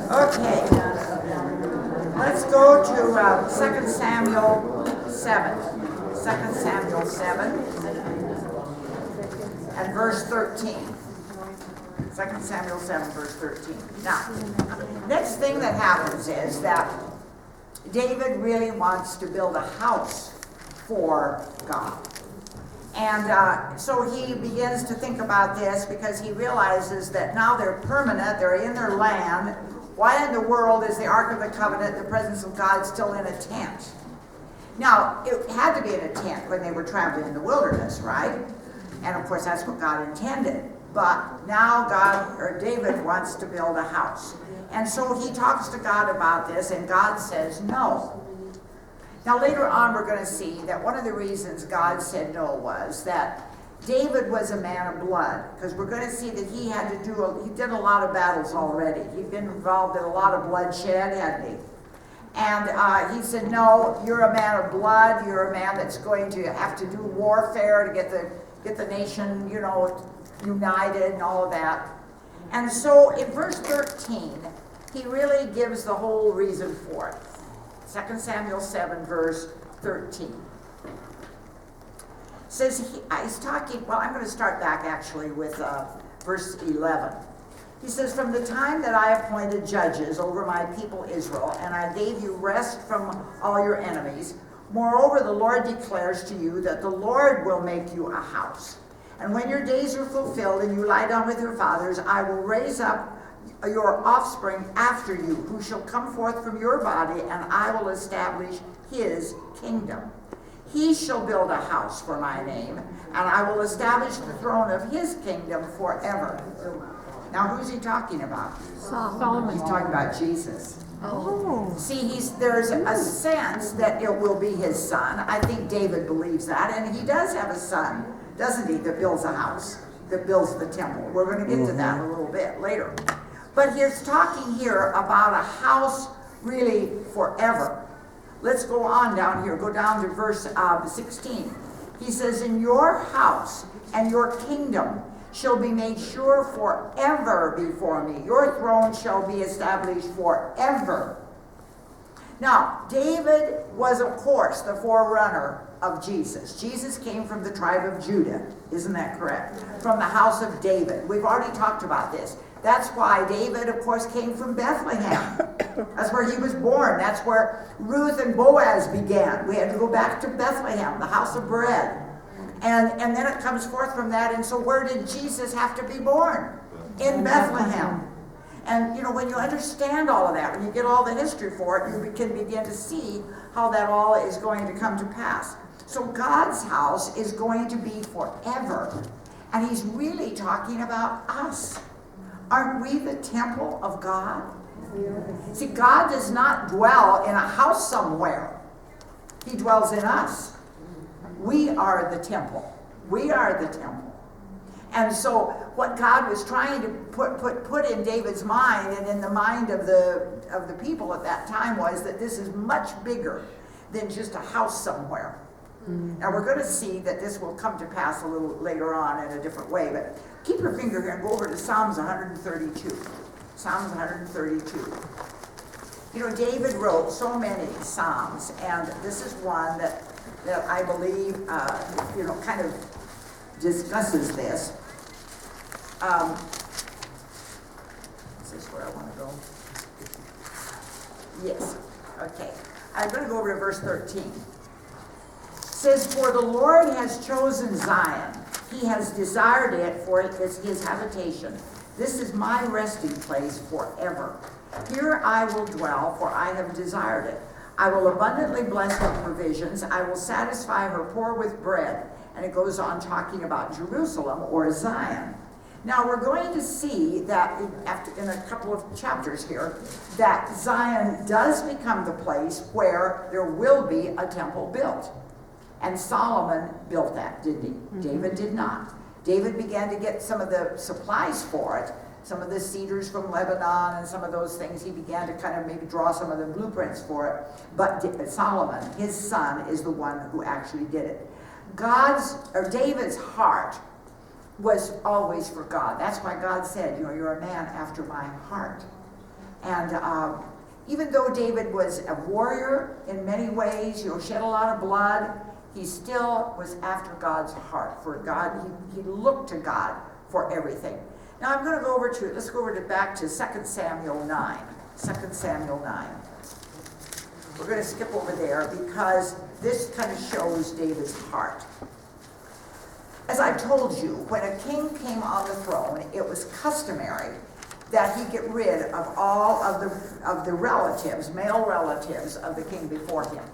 Okay, let's go to 2 Samuel 7. 2 Samuel 7 and verse 13. 2 Samuel 7, verse 13. Now, next thing that happens is that David really wants to build a house for God. And so he begins to think about this because he realizes that now they're permanent, they're in their land. Why in the world is the Ark of the Covenant, the presence of God, still in a tent? Now, it had to be in a tent when they were traveling in the wilderness, right? And of course, that's what God intended. But now David wants to build a house. And so he talks to God about this, and God says no. Now later on we're going to see that one of the reasons God said no was that David was a man of blood, because we're going to see that he did a lot of battles already. He'd been involved in a lot of bloodshed, hadn't he? And he said, no, you're a man of blood, you're a man that's going to have to do warfare to get the nation, united and all of that. And so in verse 13, he really gives the whole reason for it. 2 Samuel 7, verse 13. Says, he's talking, well, I'm going to start back actually with verse 11. He says, from the time that I appointed judges over my people Israel, and I gave you rest from all your enemies, moreover, the Lord declares to you that the Lord will make you a house. And when your days are fulfilled and you lie down with your fathers, I will raise up your offspring after you, who shall come forth from your body, and I will establish his kingdom. He shall build a house for my name, and I will establish the throne of his kingdom forever. Now, who's he talking about? Solomon. He's talking about Jesus. Oh. See, there's a sense that it will be his son. I think David believes that, and he does have a son, doesn't he, that builds a house, that builds the temple. We're going to get to that a little bit later. But he's talking here about a house really forever. Let's go on down here. Go down to verse 16. He says, in your house and your kingdom shall be made sure forever before me. Your throne shall be established forever. Now, David was, of course, the forerunner of Jesus. Jesus came from the tribe of Judah. Isn't that correct? From the house of David. We've already talked about this. That's why David, of course, came from Bethlehem. That's where he was born. That's where Ruth and Boaz began. We had to go back to Bethlehem, the house of bread. And then it comes forth from that. And so where did Jesus have to be born? In Bethlehem. And, when you understand all of that, when you get all the history for it, you can begin to see how that all is going to come to pass. So God's house is going to be forever. And he's really talking about us. Aren't we the temple of God? Yes. See, God does not dwell in a house somewhere. He dwells in us. We are the temple. We are the temple. And so what God was trying to put in David's mind and in the mind of the people at that time was that this is much bigger than just a house somewhere. Now we're going to see that this will come to pass a little later on in a different way, but keep your finger here and go over to Psalms 132. Psalms 132. David wrote so many Psalms, and this is one that I believe, kind of discusses this. Is this where I want to go? Yes. Okay. I'm going to go over to verse 13. Says, for the Lord has chosen Zion. He has desired it for it is his habitation. This is my resting place forever. Here I will dwell, for I have desired it. I will abundantly bless her provisions. I will satisfy her poor with bread. And it goes on talking about Jerusalem or Zion. Now we're going to see that in a couple of chapters here, that Zion does become the place where there will be a temple built. And Solomon built that, didn't he? Mm-hmm. David did not. David began to get some of the supplies for it, some of the cedars from Lebanon and some of those things. He began to kind of maybe draw some of the blueprints for it. But Solomon, his son, is the one who actually did it. David's heart was always for God. That's why God said, you're a man after my heart. And even though David was a warrior in many ways, shed a lot of blood, he still was after God's heart. For God, he looked to God for everything. Now I'm going to go over to, let's go over back to 2 Samuel 9. 2 Samuel 9. We're going to skip over there because this kind of shows David's heart. As I told you, when a king came on the throne, it was customary that he get rid of all of the relatives, male relatives of the king before him,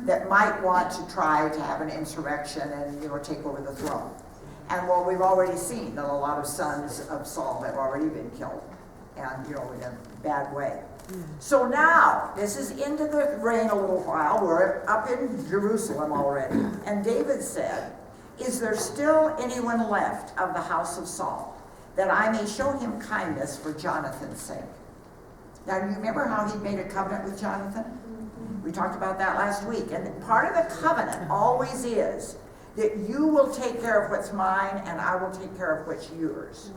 that might want to try to have an insurrection and take over the throne. And well, we've already seen that a lot of sons of Saul have already been killed, and in a bad way. So now, this is into the reign a little while. We're up in Jerusalem already. And David said, "Is there still anyone left of the house of Saul, that I may show him kindness for Jonathan's sake?" Now, do you remember how he made a covenant with Jonathan? We talked about that last week. And part of the covenant always is that you will take care of what's mine and I will take care of what's yours.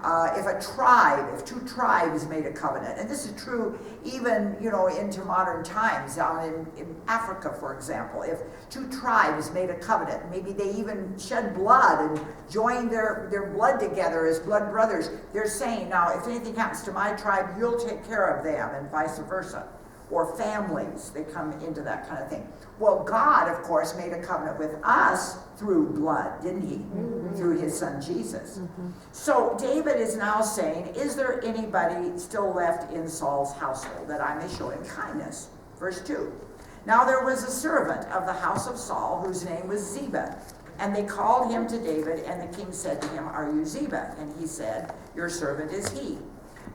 If two tribes made a covenant, and this is true even, into modern times, down in Africa, for example, if two tribes made a covenant, maybe they even shed blood and joined their blood together as blood brothers, they're saying, now, if anything happens to my tribe, you'll take care of them, and vice versa. Or families, they come into that kind of thing. Well, God, of course, made a covenant with us through blood, didn't he? Mm-hmm. Through his son Jesus. Mm-hmm. So David is now saying, is there anybody still left in Saul's household that I may show him kindness? Verse 2. Now there was a servant of the house of Saul whose name was Ziba. And they called him to David, and the king said to him, "Are you Ziba?" And he said, "Your servant is he."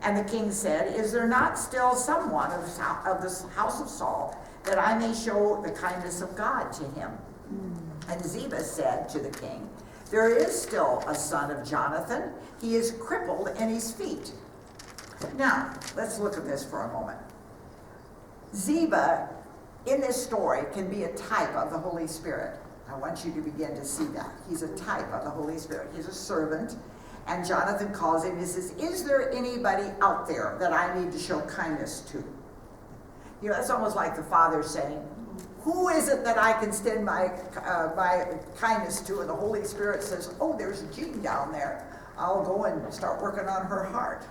And the king said, "Is there not still someone of the house of Saul, that I may show the kindness of God to him?" And Ziba said to the king, "There is still a son of Jonathan. He is crippled in his feet." Now, let's look at this for a moment. Ziba, in this story, can be a type of the Holy Spirit. I want you to begin to see that. He's a type of the Holy Spirit. He's a servant. And Jonathan calls him and says, "Is there anybody out there that I need to show kindness to?" That's almost like the father saying, "Who is it that I can extend my kindness to?" And the Holy Spirit says, "Oh, there's Jean down there. I'll go and start working on her heart."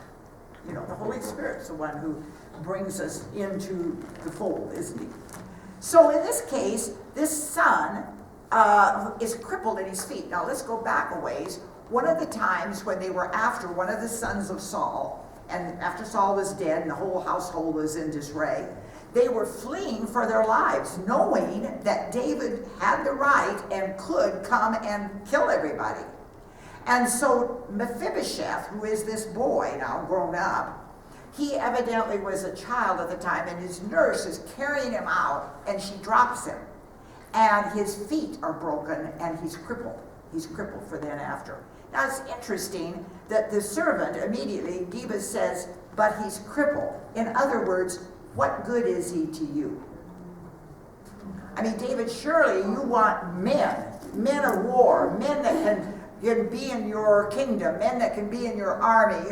The Holy Spirit's the one who brings us into the fold, isn't he? So in this case, this son is crippled in his feet. Now let's go back a ways. One of the times when they were after one of the sons of Saul, and after Saul was dead and the whole household was in disarray, they were fleeing for their lives, knowing that David had the right and could come and kill everybody. And so Mephibosheth, who is this boy now grown up, he evidently was a child at the time, and his nurse is carrying him out, and she drops him. And his feet are broken, and he's crippled. He's crippled for then after. Now it's interesting that the servant immediately, Ziba says, "But he's crippled." In other words, what good is he to you? I mean, David, surely you want men of war, men that can be in your kingdom, men that can be in your army,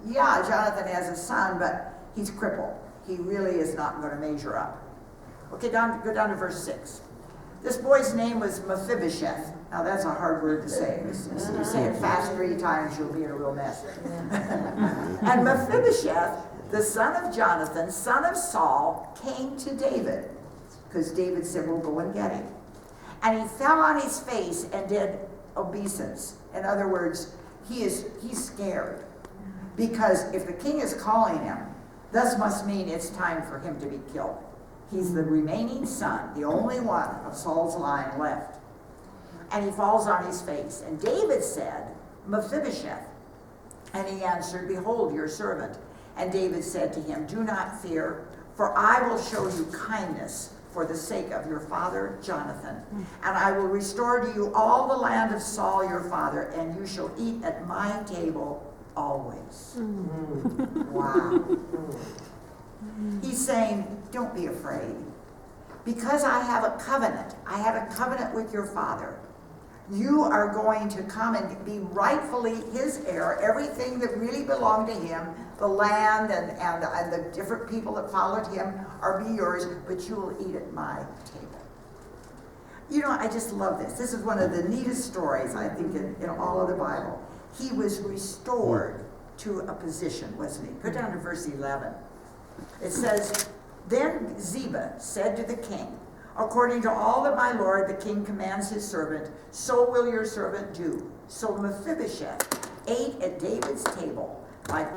yeah, Jonathan has a son, but he's crippled. He really is not going to measure up. Okay, go down to verse 6. This boy's name was Mephibosheth. Now that's a hard word to say. You say it fast 3 times, you'll be in a real mess. And Mephibosheth, the son of Jonathan, son of Saul, came to David, because David said, "We'll go and get him." And he fell on his face and did obeisance. In other words, he's scared. Because if the king is calling him, this must mean it's time for him to be killed. He's the remaining son, the only one of Saul's line left. And he falls on his face. And David said, "Mephibosheth." And he answered, "Behold, your servant." And David said to him, "Do not fear, for I will show you kindness for the sake of your father Jonathan. And I will restore to you all the land of Saul your father, and you shall eat at my table always." Wow. He's saying, don't be afraid. Because I have a covenant. I had a covenant with your father. You are going to come and be rightfully his heir. Everything that really belonged to him, the land and the different people that followed him are be yours, but you will eat at my table. You know, I just love this. This is one of the neatest stories, I think, in all of the Bible. He was restored to a position, wasn't he? Go down to verse 11. It says, then Ziba said to the king, according to all that my lord the king commands his servant, so will your servant do. So Mephibosheth ate at David's table like